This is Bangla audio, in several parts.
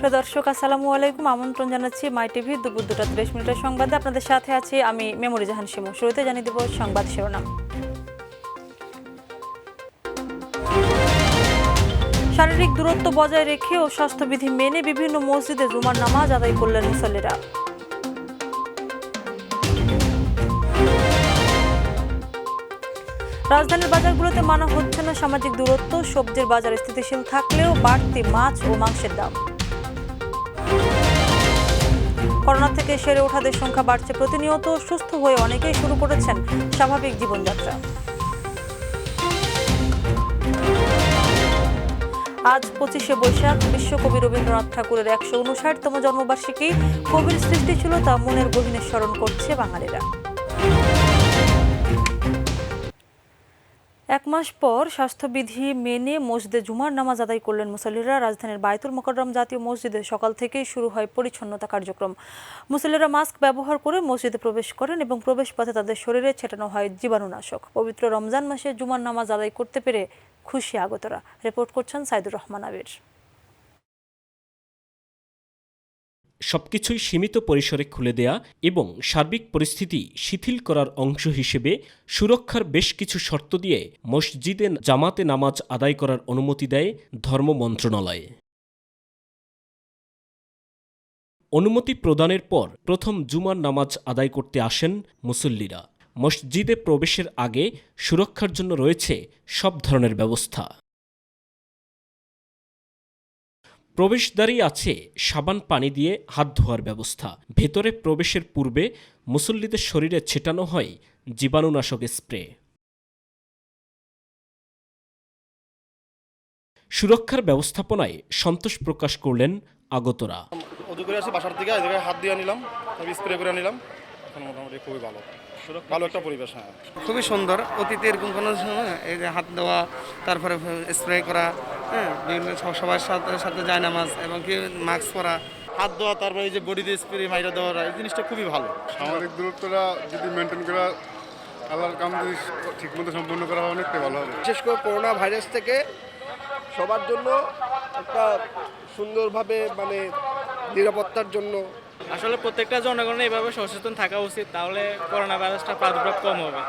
প্রিয় দর্শক, আসসালামু আলাইকুম। আমন্ত্রণ জানাচ্ছি মাই টিভি দুপুর 2টা 30 মিনিটের সংবাদে। আপনাদের সাথে আছি আমি মেমরি জাহান শিমু। শুরুতে জানিয়ে দেব সংবাদ শিরোনাম। শারীরিক দূরত্ব বজায় রেখে ও স্বাস্থ্যবিধি মেনে বিভিন্ন মসজিদে জুমার নামাজ আদায় করলেন মুসল্লিরা। রাজধানীর বাজারগুলোতে মানা হচ্ছে না সামাজিক দূরত্ব। সবজির বাজার স্থিতিশীল থাকলেও বাড়তি মাছ ও মাংসের দাম। করোনা থেকে সেরে ওঠাদের সংখ্যা বাড়ছে প্রতিনিয়ত। সুস্থ হয়ে অনেকেই শুরু করেছেন স্বাভাবিক জীবনযাত্রা। আজ 25শে বৈশাখ, বিশ্বকবি রবীন্দ্রনাথ ঠাকুরের 159তম জন্মবার্ষিকী। কবির সৃষ্টিশীলতা মনের গভীরে স্মরণ করছে বাঙালিরা। এক মাস পর স্বাস্থ্যবিধি মেনে মসজিদে জুমার নামাজ আদায় করলেন মুসল্লিরা। রাজধানীর বায়তুল মোকাররম জাতীয় মসজিদে সকাল থেকেই শুরু হয় পরিচ্ছন্নতা কার্যক্রম। মুসল্লিরা মাস্ক ব্যবহার করে মসজিদে প্রবেশ করেন এবং প্রবেশ পথে তাদের শরীরে ছেটানো হয় জীবাণুনাশক। পবিত্র রমজান মাসে জুমার নামাজ আদায় করতে পেরে খুশি আগতরা। রিপোর্ট করছেন সাইদুর রহমান আবির। সবকিছুই সীমিত পরিসরে খুলে দেয়া এবং সার্বিক পরিস্থিতি শিথিল করার অংশ হিসেবে সুরক্ষার বেশ কিছু শর্ত দিয়ে মসজিদে জামাতে নামাজ আদায় করার অনুমতি দেয় ধর্ম মন্ত্রণালয়। অনুমতি প্রদানের পর প্রথম জুমার নামাজ আদায় করতে আসেন মুসল্লিরা। মসজিদে প্রবেশের আগে সুরক্ষার জন্য রয়েছে সব ধরনের ব্যবস্থা। প্রবেশদ্বারেই আছে সাবান পানি দিয়ে হাত ধোয়ার ব্যবস্থা। ভেতরে প্রবেশের পূর্বে মুসল্লিদের শরীরে ছেটানো হয় জীবাণুনাশক স্প্রে। সুরক্ষার ব্যবস্থাপনায় সন্তোষ প্রকাশ করলেন আগতরা। অজু করে আসি বাসার থেকে, এই জায়গায় হাত দিয়ে নিলাম, স্প্রে করে নিলাম। এখন মোটামুটি খুবই ভালো ভালো একটা পরিবেশ। হ্যাঁ, খুবই সুন্দর। অতীতে এরকম কোনো সময় এই যে হাত দেওয়া, তারপরে স্প্রে করা, হ্যাঁ, বিভিন্ন সবার সাথে যায় নামাজ এবং কি মাস্ক পরা, হাত দেওয়া, তারপরে এই যে বডিতে স্প্রে মাইরা দেওয়া, এই জিনিসটা খুবই ভালো। সামাজিক দূরত্বটা যদি মেনটেন করা, আল্লাহর কাম যদি ঠিকমতো সম্পূর্ণ করা হয়, অনেকটাই ভালো হবে। বিশেষ করে করোনা ভাইরাস থেকে সবার জন্য একটা সুন্দরভাবে নিরাপত্তার জন্য আসলে প্রত্যেকটা জনগণের এভাবে সচেতন থাকা উচিত, তাহলে করোনা ভাইরাসটা প্রাদুর্ভাব কম হবে।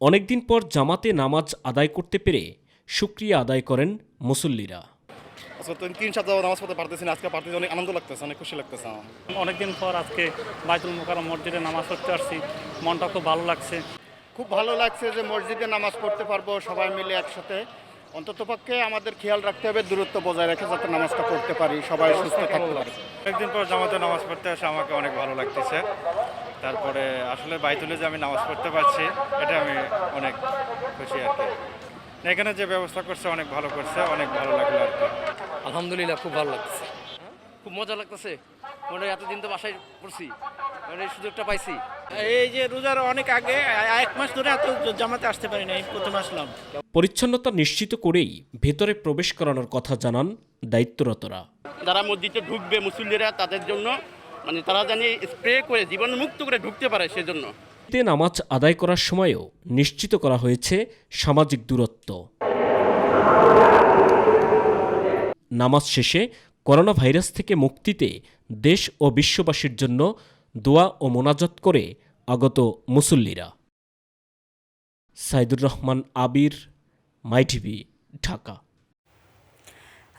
অনেকদিন পর জামাতে নামাজ আদায় করতে পেরে শুকরিয়া আদায় করেন মুসল্লিরা। আচ্ছা, 3 সপ্তাহ নামাজ পড়তে পারতেছি না, আজকে পারতেছি, অনেক আনন্দ লাগতেছে, অনেক খুশি লাগতেছে আমার। অনেকদিন পর আজকে বায়তুল মোকাররম মসজিদে নামাজ পড়তে আসছি, মনটা খুব ভালো লাগছে। খুব ভালো লাগছে যে মসজিদে নামাজ পড়তে পারবো সবাই মিলে একসাথে। অন্ততপক্ষে আমাদের খেয়াল রাখতে হবে দূরত্ব বজায় রেখে যাতে নামাজটা পড়তে পারি, সবাই সুস্থ থাকতে পারি। একদিন পর জামাতে নামাজ পড়তে আসে আমাকে অনেক ভালো লাগতেছে। তারপরে আসলে বাইতুলে যে আমি নামাজ পড়তে পারছি, এটা আমি অনেক খুশি আর কি। এখানে যে ব্যবস্থা করছে অনেক ভালো করছে, অনেক ভালো লাগলো আর কি। আলহামদুলিল্লাহ, খুব ভালো লাগছে, খুব মজা লাগতেছে। মনে হয় এতদিন তো বাসায় পড়ছি, এই সুযোগটা পাইছি। এই যে রোজার অনেক আগে 1 মাস ধরে এত জামাতে আসতে পারি না, এই প্রথম আসলাম। পরিচ্ছন্নতা নিশ্চিত করেই ভেতরে প্রবেশ করানোর কথা জানান দায়িত্বরতরা। যারা মসজিদে ঢুকবে মুসল্লিরা, তাদের জন্য তারা জানি স্প্রে করে জীবাণুমুক্ত করে ঢুকতে পারে, সেজন্য নামাজ আদায় করার সময়ও নিশ্চিত করা হয়েছে সামাজিক দূরত্ব। নামাজ শেষে করোনা ভাইরাস থেকে মুক্তিতে দেশ ও বিশ্ববাসীর জন্য দোয়া ও মোনাজাত করে আগত মুসল্লিরা। সাইদুর রহমান আবির, মাই টিভি, ঢাকা।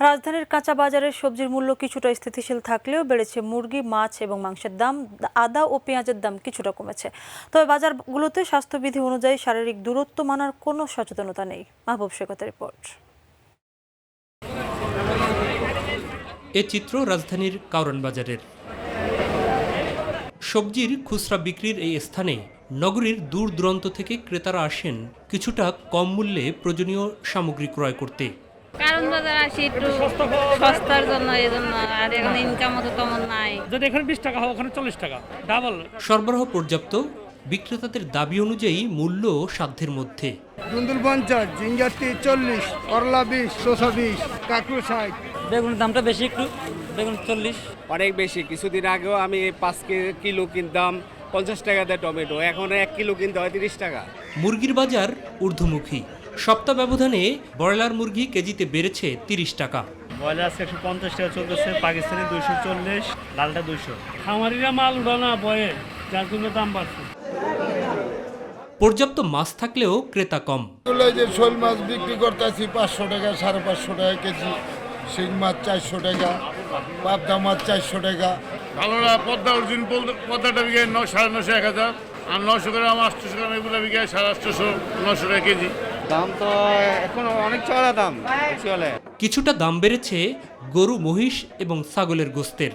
রাজধানীর কাঁচা বাজারের সবজির মূল্য কিছুটা স্থিতিশীল থাকলেও বেড়েছে মুরগি, মাছ এবং মাংসের দাম। আদা ও পেঁয়াজের দাম কিছুটা কমেছে। তবে বাজারগুলোতে স্বাস্থ্যবিধি অনুযায়ী শারীরিক দূরত্ব মানার কোনো সচেতনতা নেই। মাহবুব শেখতের রিপোর্ট। এ চিত্র রাজধানীর কারওয়ান বাজারের। সবজির খুচরা বিক্রির এই স্থানে নগরীর দূর দূরান্ত থেকে ক্রেতারা আসেন কিছুটা কম মূল্যে প্রয়োজনীয় সামগ্রী ক্রয় করতে। কারণ বাজার আসি একটু সস্তার জন্য, এজন্য। আর এখন ইনকাম তো তেমন নাই। যদি এখানে 20 টাকা হয়, ওখানে 40 টাকা, ডাবল। সরবরাহ পর্যাপ্ত, বিক্রেতাদের দাবি অনুযায়ী মূল্য সাধ্যের মধ্যে। দুন্দুল 50, জিঞ্জার 40, করলা 20, শসা 20, কাঁকড়া 60। বেগুনের দামটা বেশি একটু, বেগুন 40। অনেক বেশি। কিছুদিন আগেও আমি 5 কিলো কিনতাম 50 টাকা দিয়ে টমেটো, এখন 1 কিলো কিনতে হয় 30 টাকা। মুরগির বাজার ঊর্ধ্বমুখী। সপ্তাহ ব্যবধানে ব্রয়লার মুরগি কেজিতে বেড়েছে 30 টাকা। ব্রয়লার আজকে 150 টাকা চলতেছে, পাকিস্তানি 240, লালটা 200। খামারিরা মাল উঠা না বয়ে, যার জন্য দাম বাড়ছে। পর্যাপ্ত মাছ থাকলেও ক্রেতা কম। যে শোল মাছ বিক্রি করতেছি 500 টাকা, 550 টাকা কেজি, শিং মাছ 400 টাকা, পাবদা মাছ 400 টাকা। ভালো না, পদ্মা অর্জুন পদ্মাটা বিঘে 950, 1000, আর 900 গ্রাম 800 গ্রাম এগুলো বিঘে 850, 900 টাকা কেজি। দাম তো এখন অনেক চড়া দাম চলে। কিছুটা দাম বেড়েছে গরু, মহিষ এবং ছাগলের গোস্তের।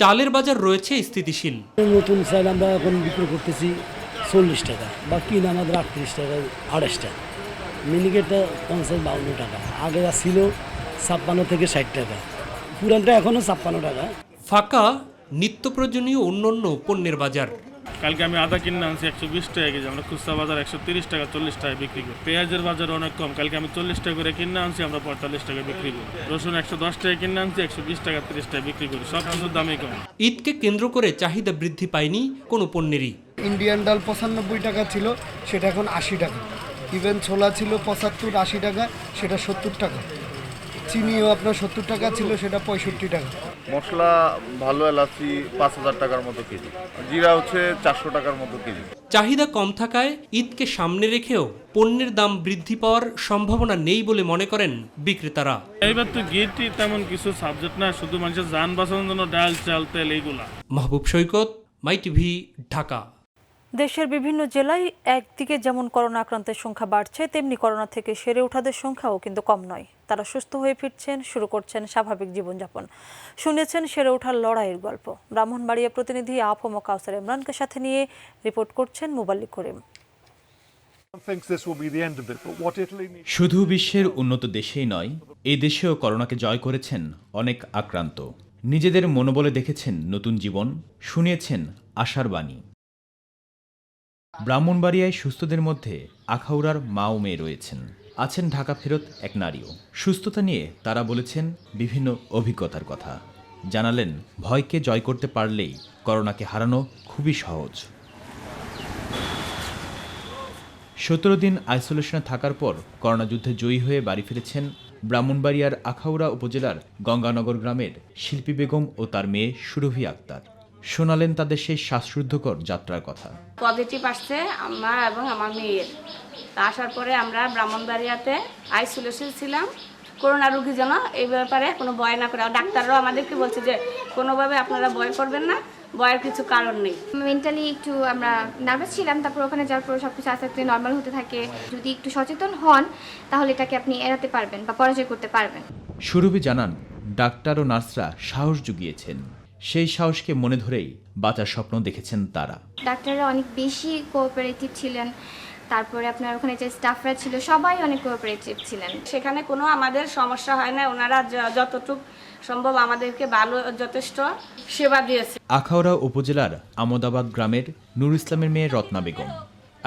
চালের বাজার রয়েছে স্থিতিশীল। নতুন চাল আমরা এখন বিক্রি করতেছি 40 টাকা, বা কিনা আমাদের 38 টাকা, 28 টাকা, মিনিকেটটা 50-52 টাকা। আগে যা ছিল 56 থেকে 60 টাকা, পুরানটা এখনও 56 টাকা। ফাঁকা নিত্য প্রয়োজনীয় অন্যান্য পণ্যের বাজার। কালকে আমি আদা কিনে আনছি 120 টাকা কেজি, আমরা খুচরা বাজার 130 টাকা 40 টাকা বিক্রি করি। পেঁয়াজের বাজার অনেক কম, কালকে আমি 40 টাকা করে কিনে আনছি, আমরা 45 টাকা বিক্রি করি। রসুন 110 টাকা কিনে আনছি, 120 টাকা 30 টাকা বিক্রি করি। সব কিছুর দামই কম। ঈদকে কেন্দ্র করে চাহিদা বৃদ্ধি পায়নি কোনো পণ্যেরই। ইন্ডিয়ান ডাল 95 টাকা ছিল, সেটা এখন 80 টাকা। ইভেন ছোলা ছিল 75-80 টাকা, সেটা 70 টাকা। চিনিও আপনার 70 টাকা ছিল, সেটা 65 টাকা। মশলা ভালো এলাচি 5000 টাকার মতো কেজি, জিরা হচ্ছে 400 টাকার মতো কেজি। চাহিদা কম থাকায় ঈদকে সামনে রেখেও পণ্যের দাম বৃদ্ধি পাওয়ার সম্ভাবনা নেই বলে মনে করেন বিক্রেতারা। এইবার তো গেটই তেমন কিছু সাবজেক্ট না, শুধু মানুষের যান বাঁচানোর জন্য ডাল, চাল, তেল এইগুলা। মাহবুব সৈকত, মাই টিভি, ঢাকা। দেশের বিভিন্ন জেলায় একদিকে যেমন করোনা আক্রান্তের সংখ্যা বাড়ছে, তেমনি করোনা থেকে সেরে ওঠাদের সংখ্যাও কিন্তু কম নয়। তারা সুস্থ হয়ে ফিরছেন, শুরু করছেন স্বাভাবিক জীবনযাপন। শুনেছেন সেরে ওঠার লড়াইয়ের গল্প। ব্রাহ্মণবাড়িয়া প্রতিনিধি আফম কাউসার ইমরানকে সাথে নিয়ে রিপোর্ট করছেন মুবাল্লিক করিম। শুধু বিশ্বের উন্নত দেশেই নয়, এই দেশেও করোনাকে জয় করেছেন অনেক আক্রান্ত। নিজেদের মনোবলে দেখেছেন নতুন জীবন, শুনিয়েছেন আশার বাণী। ব্রাহ্মণবাড়িয়ায় সুস্থদের মধ্যে আখাউড়ার মা ও মেয়ে রয়েছেন, আছেন ঢাকা ফেরত এক নারীও। সুস্থতা নিয়ে তারা বলেছেন বিভিন্ন অভিজ্ঞতার কথা। জানালেন ভয়কে জয় করতে পারলেই করোনাকে হারানো খুবই সহজ। 17 দিন আইসোলেশনে থাকার পর করোনা যুদ্ধে জয়ী হয়ে বাড়ি ফিরেছেন ব্রাহ্মণবাড়িয়ার আখাউড়া উপজেলার গঙ্গানগর গ্রামের শিল্পী বেগম ও তার মেয়ে সুরভি আক্তার। শোনালেন তাদের সেই শ্বাসরুদ্ধকর যাত্রার কথা। পজিটিভ আসছে আমার এবং আমার মেয়ের। আসার পরে আমরা ব্রাহ্মণবাড়িয়াতে আইসোলেশন ছিলাম। করোনা রোগী যেন এই ব্যাপারে কোনো ভয় না করে, ডাক্তাররাও আমাদেরকে বলছে যে কোনোভাবে আপনারা ভয় করবেন না, ভয়ের কিছু কারণ নেই। মেন্টালি একটু আমরা নার্ভাস ছিলাম, তারপর ওখানে যাওয়ার পর সব কিছু আস্তে আস্তে নর্মাল হতে থাকে। যদি একটু সচেতন হন তাহলে এটাকে আপনি এড়াতে পারবেন বা পরাজয় করতে পারবেন। সুরভি জানান ডাক্তার ও নার্সরা সাহস জুগিয়েছেন, সেই সাহসকে মনে ধরেই বাঁচার স্বপ্ন দেখেছেন তারা। ডাক্তাররা অনেক বেশি কোঅপারেটিভ ছিলেন, তারপরে আপনার ওখানে যে স্টাফরা ছিল সবাই অনেক কোঅপারেটিভ ছিলেন। সেখানে কোনো আমাদের সমস্যা হয় না, ওনারা যতটুকু সম্ভব আমাদেরকে ভালো যথেষ্ট সেবা দিয়েছে। আখাউড়া উপজেলার আমদাবাদ গ্রামের নুর ইসলামের মেয়ে রত্না বেগম।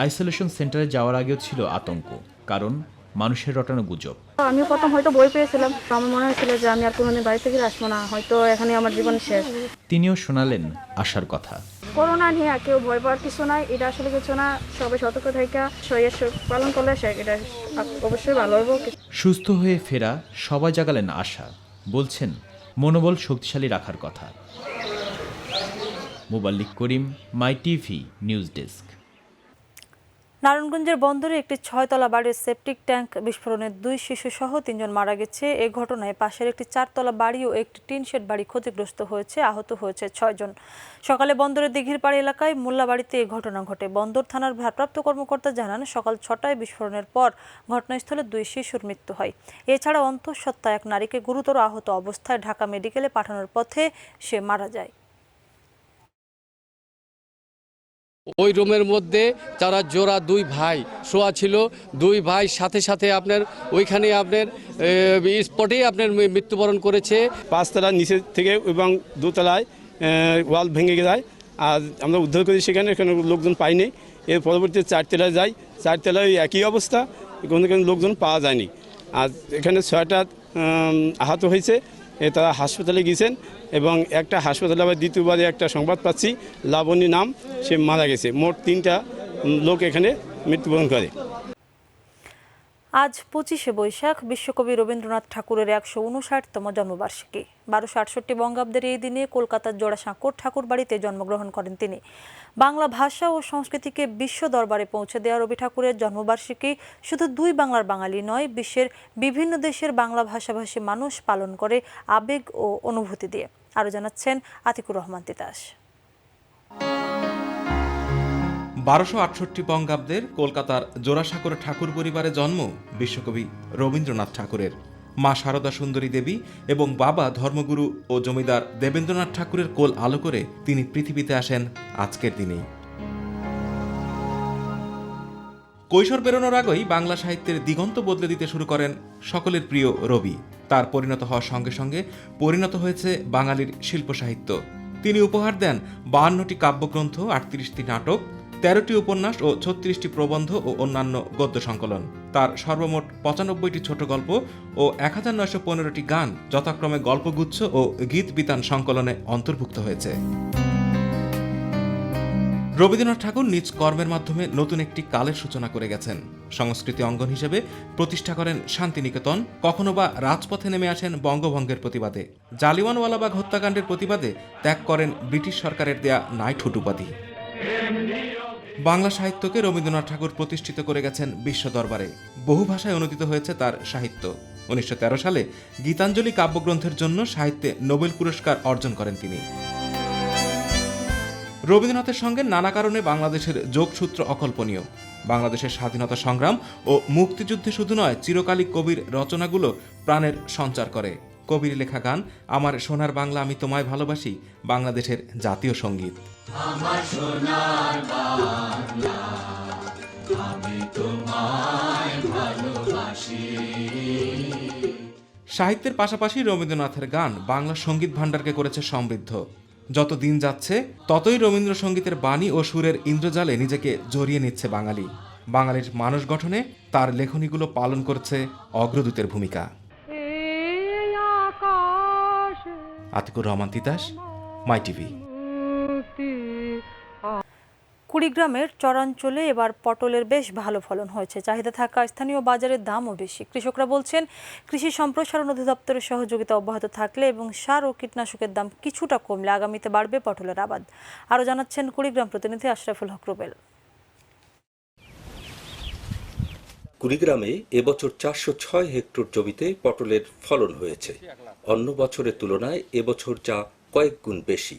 আইসোলেশন সেন্টারে যাওয়ার আগেও ছিল আতঙ্ক, কারণ মানুষের রটানো গুজব। আমিও প্রথম হয়তো বই পেয়েছিলাম, আমার মনে হয়েছিল যে আমি আর কোনোদিন বাড়ি থেকে আসবো না, হয়তো এখানে আমার জীবন শেষ। তিনিও শোনালেন আশার কথা। করোনা নিয়ে কেউ ভয় পাওয়ার কিছু নাই, এটা আসলে কিছু না। সবাই সতর্ক থেকে পালন করলে এটা অবশ্যই ভালো হবে। সুস্থ হয়ে ফেরা সবাই জাগালেন আশা, বলছেন মনোবল শক্তিশালী রাখার কথা। মুবাল্লিক করিম, মাই টিভি নিউজ ডেস্ক। নারায়ণগঞ্জের বন্দরে একটি 6তলা বাড়ির সেপটিক ট্যাঙ্ক বিস্ফোরণে 2 শিশুসহ 3 জন মারা গেছে। এই ঘটনায় পাশের একটি 4তলা বাড়ি ও একটি টিন শেড বাড়ি ক্ষতিগ্রস্ত হয়েছে, আহত হয়েছে 6 জন। সকালে বন্দরের দিঘির পাড়ি এলাকায় মোল্লাবাড়িতে এই ঘটনা ঘটে। বন্দর থানার ভারপ্রাপ্ত কর্মকর্তা জানান, সকাল 6টায় বিস্ফোরণের পর ঘটনাস্থলে 2 শিশুর মৃত্যু হয়। এছাড়া অন্তঃসত্ত্বা এক নারীকে গুরুতর আহত অবস্থায় ঢাকা মেডিকেলে পাঠানোর পথে সে মারা যায়। ওই রুমের মধ্যে তারা জোড়া 2 ভাই শোয়া ছিল। 2 ভাই সাথে সাথে আপনার ওইখানে আপনার স্পটেই আপনার মৃত্যুবরণ করেছে। 5তলার নিচে থেকে এবং 2তলায় ওয়াল ভেঙে যায়, আর আমরা উদ্ধার করি সেখানে লোকজন পাইনি। এর পরবর্তীতে 4তলায় যাই, 4তলায় একই অবস্থা, কোনো লোকজন পাওয়া যায়নি। আর এখানে 6টা আহত হয়েছে, তারা হাসপাতালে গিয়েছেন এবং একটা হাসপাতালে আবার দ্বিতীয়বারে একটা সংবাদ পাচ্ছি লাবণী নাম, সে মারা গেছে। মোট 3টা লোক এখানে মৃত্যুবরণ করে। আজ 25শে বৈশাখ বিশ্বকবি রবীন্দ্রনাথ ঠাকুরের 159তম জন্মবার্ষিকী। 1268 বঙ্গাব্দের এই দিনে কলকাতার জোড়াসাঁকোর ঠাকুর বাড়িতে জন্মগ্রহণ করেন তিনি। বাংলা ভাষা ও সংস্কৃতিকে বিশ্ব দরবারে পৌঁছে দেওয়া রবি ঠাকুরের জন্মবার্ষিকী শুধু দুই বাংলার বাঙালি নয়, বিশ্বের বিভিন্ন দেশের বাংলা ভাষাভাষী মানুষ পালন করে আবেগ ও অনুভূতি দিয়ে। আরও জানাচ্ছেন আতিকুর রহমান তিতাস। 1268 বঙ্গাব্দের কলকাতার জোড়াসাঁকোর ঠাকুর পরিবারে জন্ম বিশ্বকবি রবীন্দ্রনাথ ঠাকুরের। মা শারদা সুন্দরী দেবী এবং বাবা ধর্মগুরু ও জমিদার দেবেন্দ্রনাথ ঠাকুরের কোল আলো করে তিনি পৃথিবীতে আসেন আজকের দিনেই। কৈশোর পেরোনোর আগেই বাংলা সাহিত্যের দিগন্ত বদলে দিতে শুরু করেন সকলের প্রিয় রবি। তার পরিণত হওয়ার সঙ্গে সঙ্গে পরিণত হয়েছে বাঙালির শিল্প সাহিত্য। তিনি উপহার দেন 52টি কাব্যগ্রন্থ, 38টি নাটক, 13টি উপন্যাস ও 36টি প্রবন্ধ ও অন্যান্য গদ্য সংকলন। তার সর্বমোট 95টি ছোট গল্প ও 1915টি গান যথাক্রমে গল্পগুচ্ছ ও গীত বিতান সংকলনে অন্তর্ভুক্ত হয়েছে। রবীন্দ্রনাথ ঠাকুর নিজ কর্মের মাধ্যমে নতুন একটি কালের সূচনা করে গেছেন। সংস্কৃতি অঙ্গন হিসেবে প্রতিষ্ঠা করেন শান্তিনিকেতন, কখনো বা রাজপথে নেমে আসেন বঙ্গভঙ্গের প্রতিবাদে। জালিয়ানওয়ালাবাগ হত্যাকাণ্ডের প্রতিবাদে ত্যাগ করেন ব্রিটিশ সরকারের দেয়া নাইটহুড উপাধি। বাংলা সাহিত্যকে রবীন্দ্রনাথ ঠাকুর প্রতিষ্ঠিত করে গেছেন বিশ্ব দরবারে। বহু ভাষায় অনুদিত হয়েছে তার সাহিত্য। 1913 সালে গীতাঞ্জলি কাব্যগ্রন্থের জন্য সাহিত্যে নোবেল পুরস্কার অর্জন করেন তিনি। রবীন্দ্রনাথের সঙ্গে নানা কারণে বাংলাদেশের যোগসূত্র অকল্পনীয়। বাংলাদেশের স্বাধীনতা সংগ্রাম ও মুক্তিযুদ্ধে শুধু নয়, চিরকালই কবির রচনাগুলো প্রাণের সঞ্চার করে। কবির লেখা গান আমার সোনার বাংলা আমি তোমায় ভালোবাসি বাংলাদেশের জাতীয় সঙ্গীত। আমার সোনার বাংলা আমি তোমায় ভালোবাসি। সাহিত্যের পাশাপাশি রবীন্দ্রনাথের গান বাংলা সঙ্গীত ভাণ্ডারকে করেছে সমৃদ্ধ। যত দিন যাচ্ছে ততই রবীন্দ্রসঙ্গীতের বাণী ও সুরের ইন্দ্রজালে নিজেকে জড়িয়ে নিচ্ছে বাঙালি। বাঙালির মানুষ গঠনে তার লেখনীগুলো পালন করছে অগ্রদূতের ভূমিকা। আতিকুর রহমান তিতাস, মাই টিভি। কুড়িগ্রামের চরাঞ্চলে এবার পটলের বেশ ভালো ফলন হয়েছে। চাহিদা থাকা স্থানীয় বাজারের দামও বেশি। কৃষকরা বলছেন, কৃষি সম্প্রসারণ অধিদপ্তরের সহযোগিতা অব্যাহত থাকলে এবং সার ও কীটনাশকের দাম কিছুটা কমলে আগামীতে বাড়বে পটলের আবাদ। আরও জানাচ্ছেন কুড়িগ্রাম প্রতিনিধি আশরাফুল হক রুবেল। কুড়িগ্রামে এবছর 406 হেক্টর জমিতে পটলের ফলন হয়েছে। অন্য বছরের তুলনায় এবছর যা কয়েক গুণ বেশি।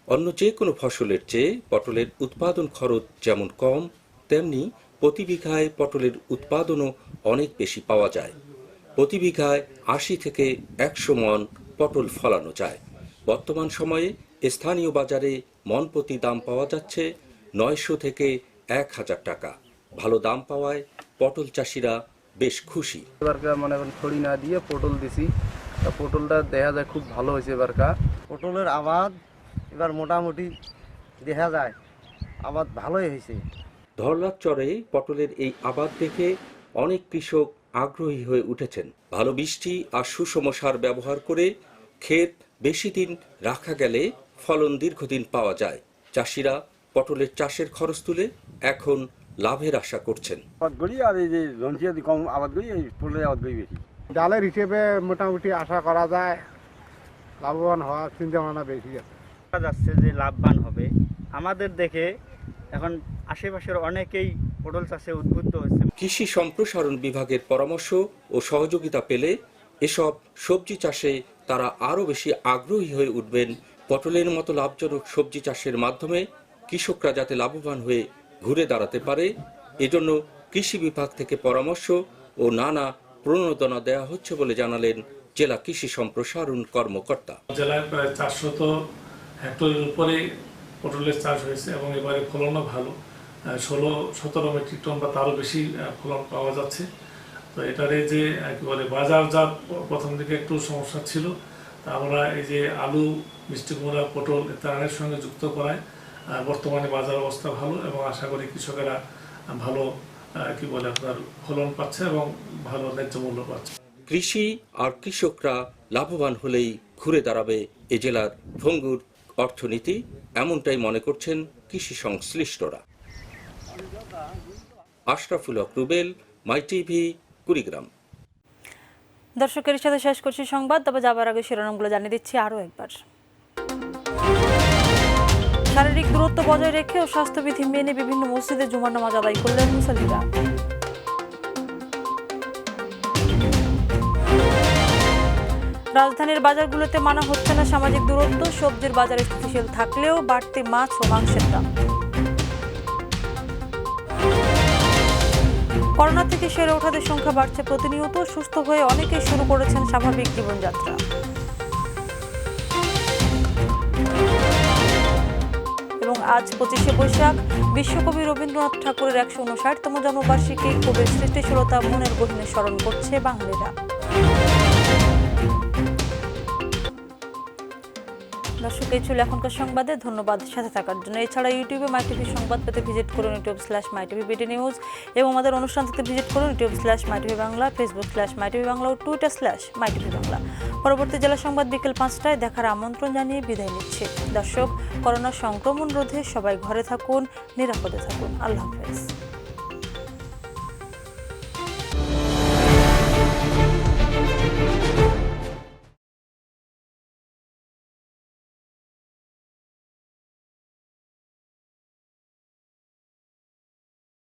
অন্য যে কোনো ফসলের চেয়ে পটলের উৎপাদন খরচ যেমন কম, তেমনি প্রতি বিঘায় পটলের উৎপাদনও অনেক বেশি পাওয়া যায়। প্রতি বিঘায় 80 থেকে 100 মণ পটল ফলানো যায়। বর্তমান সময়ে স্থানীয় বাজারে মণ প্রতি দাম পাওয়া যাচ্ছে 900 থেকে 1000 টাকা। ভালো দাম পাওয়ায় পটল চাষিরা বেশ খুশি। এবারকার মনে করেন খড়ি না দিয়ে পটল দিছি, পটলটা দেখা যায় খুব ভালো হয়েছে। এবারকার পটলের আবাদ এবার মোটামুটি দেখা যায় আবাদ ভালোই হয়েছে। ধরলার চরে পটলের এই আবাদ দেখে অনেক কৃষক আগ্রহী হয়ে উঠেছেন। ভালো বৃষ্টি আর সুষম সার ব্যবহার করে ক্ষেত বেশি দিন রাখা গেলে ফলন দীর্ঘদিন পাওয়া যায়। চাষিরা পটলের চাষের খরচ তুলে এখন লাভের আশা করছেন। ডালের হিসেবে মোটামুটি আশা করা যায় লাভবান হওয়ার চিন্তা ভাবনা বেশি আছে। যাচ্ছে যে লাভবান হবে আমাদের দেখে এখন আশেপাশের অনেকেই পটল চাষে উদ্বুদ্ধ হচ্ছে। কৃষি সম্প্রসারণ বিভাগের পরামর্শ ও সহযোগিতা পেলে এসব সবজি চাষে তারা আরও বেশি আগ্রহী হয়ে উঠবেন। পটলের মতো লাভজনক সবজি চাষের মাধ্যমে কৃষকরা যাতে লাভবান হয়ে ঘুরে দাঁড়াতে পারে, এজন্য কৃষি বিভাগ থেকে পরামর্শ ও নানা প্রণোদনা দেওয়া হচ্ছে বলে জানালেন জেলা কৃষি সম্প্রসারণ কর্মকর্তা। জেলায় প্রায় 400 হেক্টরের উপরে পটলের চাষ হয়েছে এবং এবারে ফলনও ভালো, 16-17 মেট্রিক টন বা তারও বেশি ফলন পাওয়া যাচ্ছে। তো এটারে যে কি বলে বাজারজাত প্রথম দিকে একটু সমস্যা ছিল, তা আমরা এই যে আলু, মিষ্টি কুমড়া, পটল ইত্যাদির সঙ্গে যুক্ত করায় বর্তমানে বাজার অবস্থা ভালো এবং আশা করি কৃষকেরা ভালো কি বলে আপনার ফলন পাচ্ছে এবং ভালো ন্যায্য মূল্য পাচ্ছে। কৃষি আর কৃষকরা লাভবান হলেই ঘুরে দাঁড়াবে এ জেলার ভঙ্গুর অর্থনীতি, এমনটাই মনে করছেন কৃষি সংশ্লিষ্টরা। আশরাফুল হক রুবেল, মাই টিভি, কুড়িগ্রাম। দর্শকের সাথে শেষ করছি সংবাদ, তবে যাবার আগে শিরোনামগুলো জানিয়ে দিচ্ছি আরও একবার। শারীরিক দূরত্ব বজায় রেখে ও স্বাস্থ্যবিধি মেনে বিভিন্ন মসজিদে জুমার নামাজ আদায় করলেন মুসল্লিরা। রাজধানীর বাজারগুলোতে মানা হচ্ছে না সামাজিক দূরত্ব, সবজির বাজারে স্থিতিশীল থাকলেও বাড়তি মাছ ও মাংসের দাম। করোনা থেকে সেরে ওঠাদের সংখ্যা বাড়ছে প্রতিনিয়ত, সুস্থ হয়ে অনেকেই শুরু করেছেন স্বাভাবিক জীবনযাত্রা। এবং আজ 25শে বৈশাখ, বিশ্বকবি রবীন্দ্রনাথ ঠাকুরের 159তম জন্মবার্ষিকী। কবির সৃষ্টিশীলতা মনের গহীনে স্মরণ করছে বাঙালিরা। দর্শক, এই ছিল এখনকার সংবাদে। ধন্যবাদ সাথে থাকার জন্য। এছাড়া ইউটিউবে মাই টিভি সংবাদ পেতে ভিজিট করুন youtube/mytvbd নিউজ এবং আমাদের অনুষ্ঠান থেকে ভিজিট করুন youtube/mytv বাংলা, facebook/mytv বাংলা ও twitter/mytv বাংলা। পরবর্তী জেলা সংবাদ বিকেল 5টায় দেখার আমন্ত্রণ জানিয়ে বিদায় নিচ্ছি। দর্শক, করোনা সংক্রমণ রোধে সবাই ঘরে থাকুন, নিরাপদে থাকুন। আল্লাহ হাফেজ।